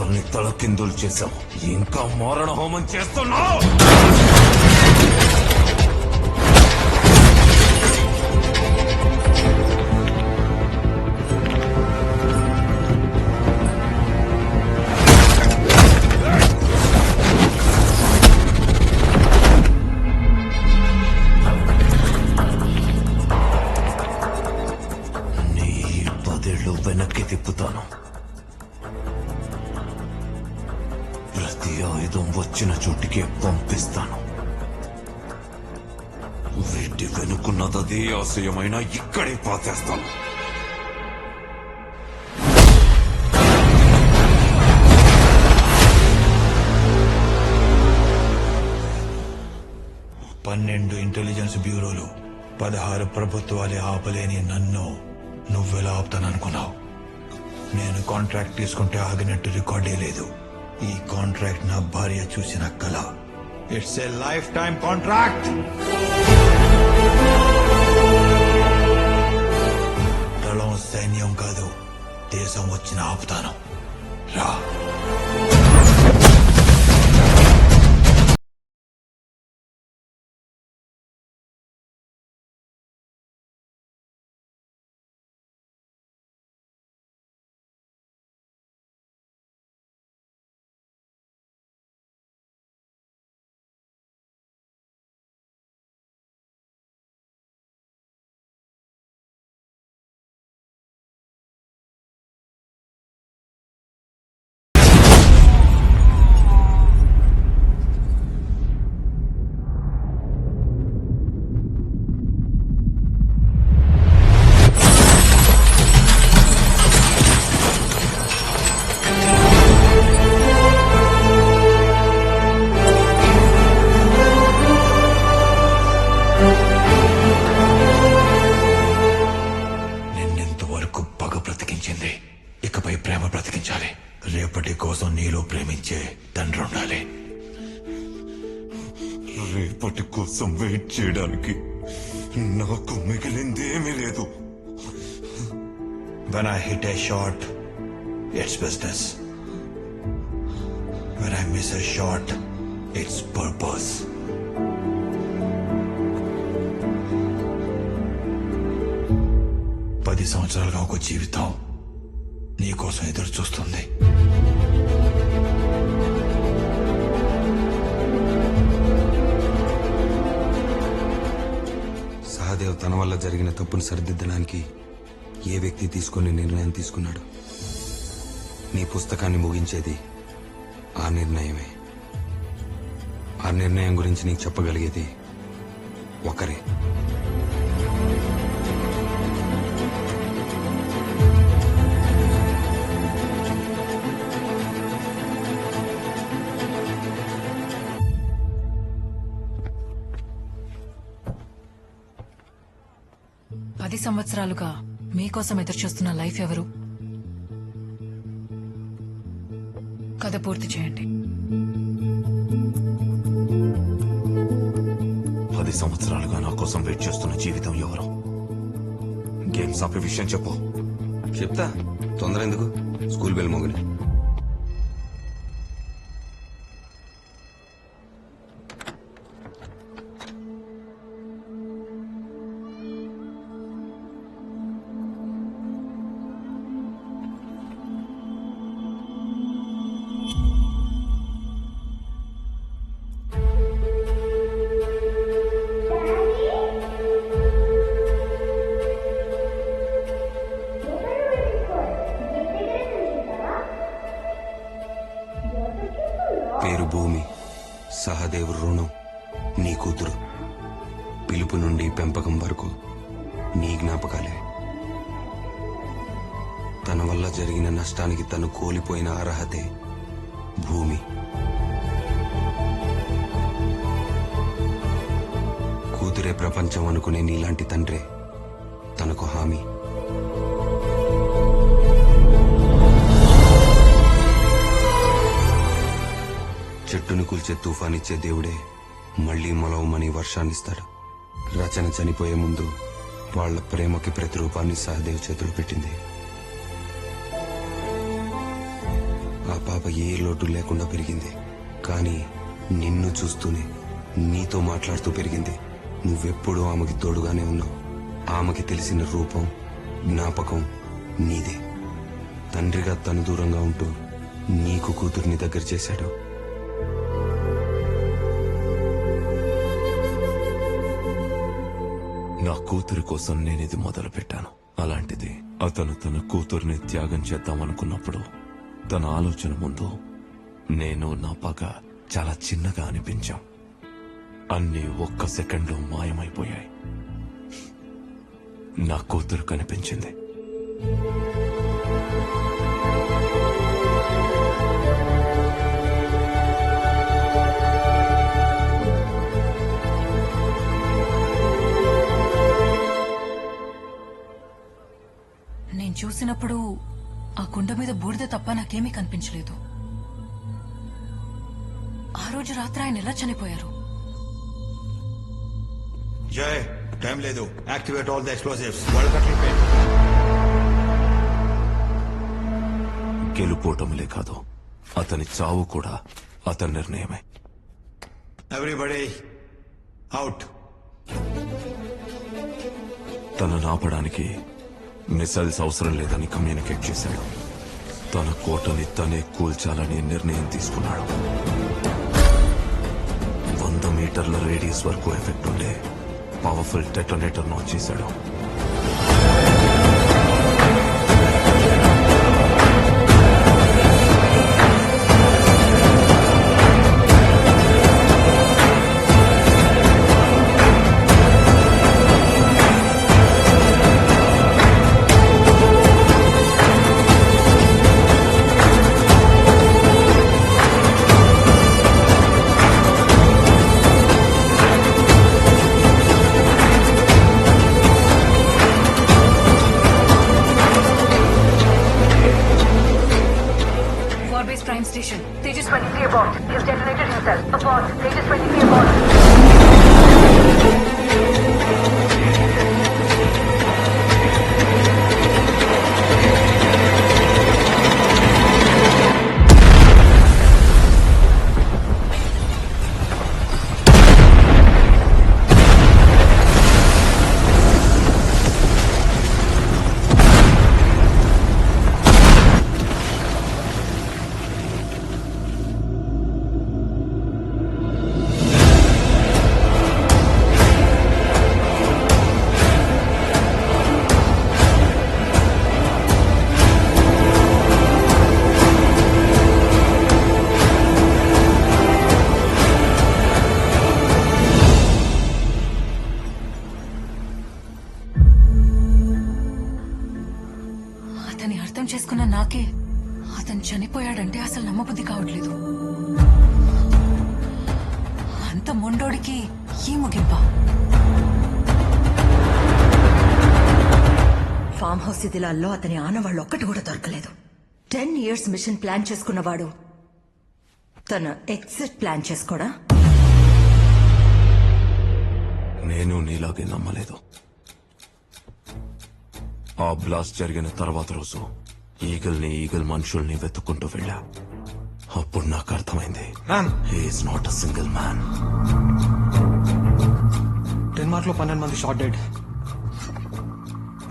కుటుంబాన్ని తలకిందులు చేశావు, ఇంకా మారణ హోమం చేస్తున్నావు. నీ 10 ఏళ్ళు వెనక్కి తిప్పుతాను. ప్రతి ఆయుధం వచ్చిన చోటికే పంపిస్తాను. వీటి వెనుకున్నదే ఆశయమైన ఇక్కడే పాతేస్తాను. పన్నెండు ఇంటెలిజెన్స్ బ్యూరోలు, 16 ప్రభుత్వాలే ఆపలేని నన్ను నువ్వెలా ఆపుతాననుకున్నావు? నేను కాంట్రాక్ట్ తీసుకుంటే ఆగినట్టు రికార్డే లేదు. ఈ కాంట్రాక్ట్ నా భార్య చూసిన కళ. It's a life time contract. దళం సైన్యం కాదు, దేశం వచ్చిన ఆపుతాను. రా. నిన్నెంతవరకు పగ బ్రతికించింది, ఇకపై ప్రేమ బ్రతికించాలి. రేపటి కోసం నీలో ప్రేమించే తండ్రి ఉండాలి. రేపటి కోసం వెయిట్ చేయడానికి నాకు మిగిలిందేమీ లేదు. When I hit a shot, it's business. When I miss a shot, it's purpose. పది సంవత్సరాలుగా ఒక జీవితం నీకోసం ఎదురు చూస్తుంది. సహదేవ్ తన వల్ల జరిగిన తప్పును సరిదిద్దడానికి ఏ వ్యక్తి తీసుకుని నిర్ణయం తీసుకున్నాడు? నీ పుస్తకాన్ని ముగించేది ఆ నిర్ణయమే. ఆ నిర్ణయం గురించి నీకు చెప్పగలిగేది ఒకరే. పది సంవత్సరాలుగా మీకోసం ఎదురుచూస్తున్న లైఫ్ ఎవరు? కథ పూర్తి చేయండి. 10 సంవత్సరాలుగా నా కోసం వెయిట్ చేస్తున్న జీవితం ఎవరు? గేమ్స్ ఆపే విషయం చెప్పు. చెప్తా, తొందర ఎందుకు? స్కూల్ బెల్ మోగిన. పేరు భూమి. సహదేవ్ రుణం నీ కూతురు. పిలుపు నుండి పెంపకం వరకు నీ జ్ఞాపకాలే. తన వల్ల జరిగిన నష్టానికి తను కోల్పోయిన అర్హతే భూమి. కూతురే ప్రపంచం అనుకునే నీలాంటి తండ్రే తనకు హామీ. చెట్టును కూల్చే తుఫానిచ్చే దేవుడే మళ్లీ మొలవమని వర్షాన్నిస్తాడు. రచన చనిపోయే ముందు వాళ్ల ప్రేమకి ప్రతిరూపాన్ని సహదేవ్ చేతులు పెట్టింది. ఆ పాప ఏ లోటు లేకుండా పెరిగింది. కానీ నిన్ను చూస్తూనే, నీతో మాట్లాడుతూ పెరిగింది. నువ్వెప్పుడూ ఆమెకి తోడుగానే ఉన్నావు. ఆమెకి తెలిసిన రూపం, జ్ఞాపకం నీదే. తండ్రిగా తను దూరంగా ఉంటూ నీకు కూతుర్ని దగ్గర చేశాడు. నా కూతురి కోసం నేనిది మొదలు పెట్టాను. అలాంటిది అతను తన కూతుర్ని త్యాగం చేద్దామనుకున్నప్పుడు తన ఆలోచన ముందు నేను నా పగ చాలా చిన్నగా అనిపించాం. అన్నీ ఒక్క సెకండ్లో మాయమైపోయాయి. నా కూతురు కనిపించింది. నేను చూసినప్పుడు ఆ కుండ మీద బూడిద తప్ప నాకేమీ కనిపించలేదు. ఆ రోజు రాత్రి ఆయన ఎలా చనిపోయారు? జై, టైం లేదు. Activate all the explosives. World కట్టిల్ గెలుపోటములే కాదు, అతని చావు కూడా అతని నిర్ణయమే. Everybody out. తనను ఆపడానికి మిసైల్స్ అవసరం లేదని కమ్యూనికేట్ చేశాడు. తన కోటని తనే కూల్చాలని నిర్ణయం తీసుకున్నాడు. 100 మీటర్ల రేడియస్ వరకు ఎఫెక్ట్ ఉండే పవర్ఫుల్ డెటోనేటర్ లాంచ్ చేశాడు. Base Prime Station. Tejas 23 abort. He has detonated himself. Abort. Tejas 23 abort. అతని అర్థం చేసుకున్న నాకే అతను చనిపోయాడంటే అసలు నమ్మబుద్ధి కావట్లేదు. అంత మొండోడికి ఈ ముగింప. ఫామ్ హౌస్ శిథిలాల్లో అతని ఆనవాళ్ళు ఒక్కటి కూడా దొరకలేదు. 10 years మిషన్ ప్లాన్ చేసుకున్నవాడు తన ఎగ్జిట్ ప్లాన్ చేసుకోడా? నేను నీలాగే నమ్మలేదు. ఆ బ్లాస్ట్ జరిగిన తర్వాత రోజు ఈగల్ మనుషుల్ని వెతుక్కుంటూ వెళ్ళా. అప్పుడు నాకు అర్థమైంది, he is not a single man. Denmark లో 12 మంది షార్ట్ డెడ్.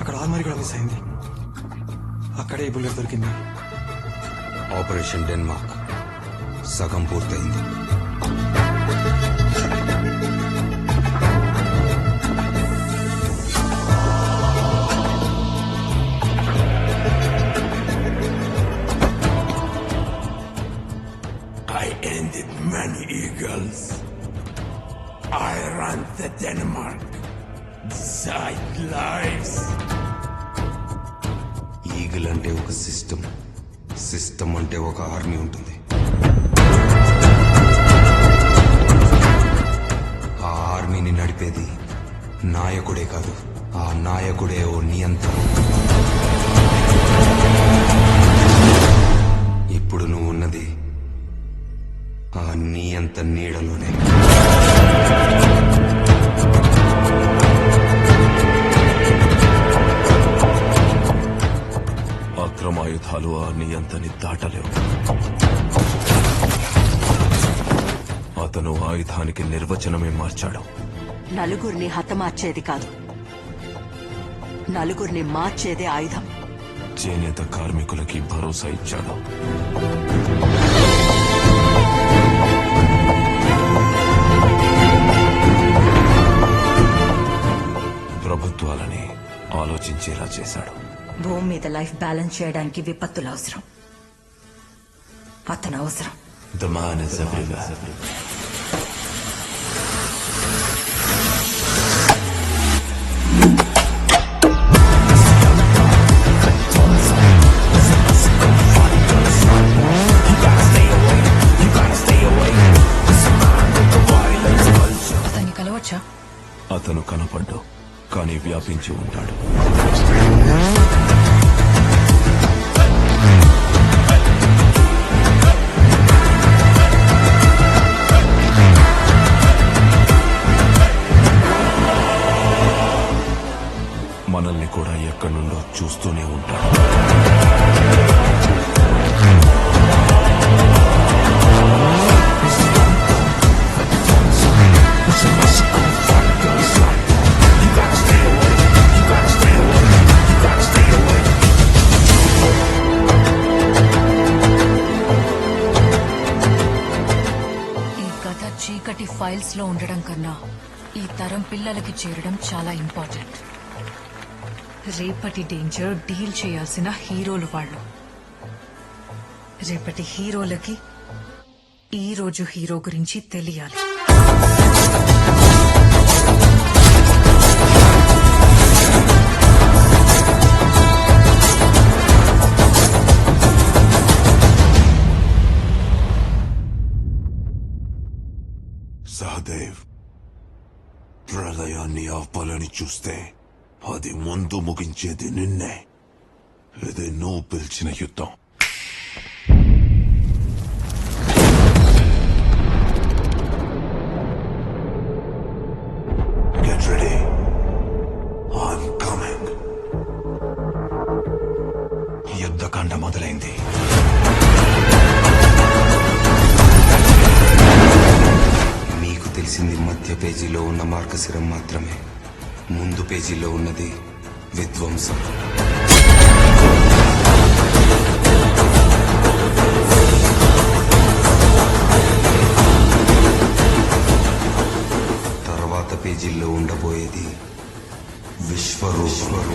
అక్కడ ఆర్మరీ కూడా మిస్ అయింది. అక్కడే ఈ బుల్లెట్ దొరికింది. ఆపరేషన్ డెన్మార్క్ సగం పూర్తయింది. I ended many eagles. I ran the Denmark. Decide lives. Eagle అంటే ఒక సిస్టమ్ అంటే ఒక ఆర్మీ ఉంటుంది. ఆ ఆర్మీని నడిపేది నాయకుడే కాదు, ఆ నాయకుడే ఓ నియంత. ఇప్పుడు నువ్వు ఉన్నది ఆ నియంత నీడలోనే. అక్రమాయుధాలు ఆ నియంతని దాటలేవు. అతను ఆయుధానికి నిర్వచనమే మార్చాడు. నలుగురిని హతమార్చేది కాదు, నలుగురిని మార్చేదే ఆయుధం. చేనేత కార్మికులకి భరోసా ఇచ్చాడు. ప్రభుత్వాలని ఆలోచించేలా చేశాడు. భూమి మీద లైఫ్ బ్యాలెన్స్ చేయడానికి విపత్తులు అవసరం. అతను అవసరం. The man is everywhere. అతన్ని కలవచ్చా? అతను కనపడ్డు, కానీ వ్యాపించి ఉంటాడు. మనల్ని కూడా ఎక్కడి నుండో చూస్తూనే ఉంటాడు. ఈ కథ చీకటి ఫైల్స్ లో ఉండడం కన్నా ఈ తరం పిల్లలకి చేరడం చాలా ఇంపార్టెంట్. రేపటి డేంజర్ డీల్ చేయాల్సిన హీరోలు వాళ్ళు. రేపటి హీరోలకి ఈ రోజు హీరో గురించి తెలియాలి. సహదేవ్, ప్రళయాన్ని ఆపాలని చూస్తే అది ముందు ముగించేది నిన్నే. ఇది నువ్వు పిలిచిన యుద్ధం. Get ready. I'm coming. Yuddhakanda మొదలైంది. మీకు తెలిసింది మధ్య పేజీలో ఉన్న మార్గశిరం మాత్రమే. ముందు పేజీలో ఉన్నది విధ్వంసం. తర్వాత పేజీల్లో ఉండబోయేది విశ్వరూపం.